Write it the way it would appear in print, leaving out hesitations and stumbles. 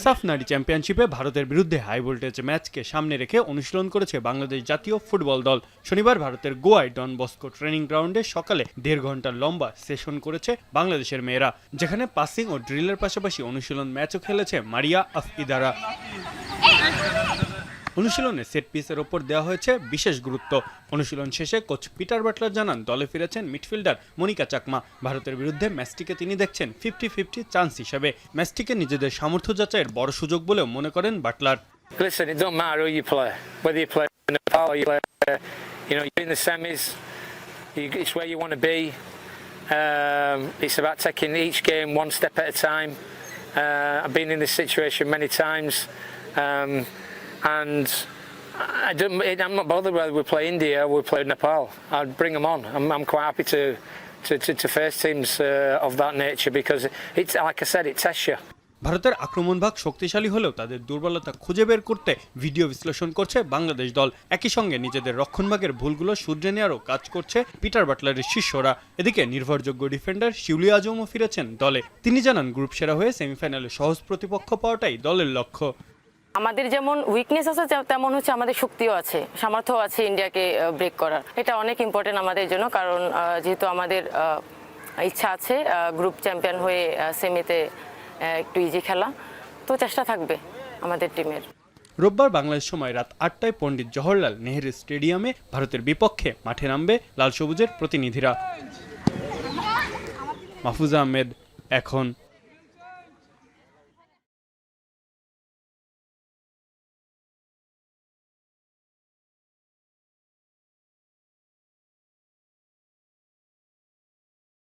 সাফ নারী চ্যাম্পিয়নশিপে ভারতের বিরুদ্ধে হাই ভোল্টেজ ম্যাচকে সামনে রেখে অনুশীলন করেছে বাংলাদেশ জাতীয় ফুটবল দল। শনিবার ভারতের গোয়ায় ডন বস্কো ট্রেনিং গ্রাউন্ডে সকালে 1.5 ঘন্টার লম্বা সেশন করেছে বাংলাদেশের মেয়েরা, যেখানে পাসিং ও ড্রিলের পাশাপাশি অনুশীলন ম্যাচও খেলেছে মারিয়া আফইদারা। অনুশীলনে সেট পিসের ওপর দেওয়া হয়েছে বিশেষ গুরুত্ব। অনুশীলন শেষে কোচ পিটার বাটলার জানান, দলে ফিরেছেন মিডফিল্ডার মনিকা চাকমা। ভারতের বিরুদ্ধে ম্যাচটিকে তিনি দেখছেন 50-50 চান্স হিসেবে। ম্যাচটিকে নিজেদের সামর্থ্য যাচাইয়ের বড় সুযোগ বলেও মনে করেন Butler. Listen, it don't matter who you play, whether you play in Nepal or you play, you're in the semis. It's where you want to be. It's about taking each game one step at a time. I've been in this situation many times. And I'm not bothered whether we play India or we play Nepal. I'd bring them on. I'm quite happy to face teams of that nature because it's like I said, it tests you. ভারতের আক্রমণভাগ শক্তিশালী হলেও তাদের দুর্বলতা খুঁজে বের করতে video বিশ্লেষণ করছে বাংলাদেশ দল। একই সঙ্গে নিজেদের রক্ষণভাগের ভুলগুলো শুধরে নেওয়ারও কাজ করছে পিটার বাটলারের শিষ্যরা। এদিকে নির্ভরযোগ্য ডিফেন্ডার শিউলি আজমও ফিরেছেন দলে। তিনি জানান, গ্রুপ সেরা হয়ে সেমিফাইনালে সহজ প্রতিপক্ষ পাওয়াটাই দলের লক্ষ্য। আমাদের যেমন উইকনেস আছে তেমন হচ্ছে আমাদের শক্তিও আছে, সামর্থ্য আছে ইন্ডিয়াকে ব্রেক করার। এটা অনেক ইম্পর্টেন্ট আমাদের জন্য, কারণ যেহেতু আমাদের ইচ্ছা আছে গ্রুপ চ্যাম্পিয়ন হয়ে সেমিতে একটু ইজি খেলা, তো চেষ্টা থাকবে আমাদের টিমের। রোববার বাংলাদেশ সময় রাত 8টায় পণ্ডিত জওহরলাল নেহেরু স্টেডিয়ামে ভারতের বিপক্ষে মাঠে নামবে লাল সবুজের প্রতিনিধিরা। মাহফুজা আহমেদ, এখন।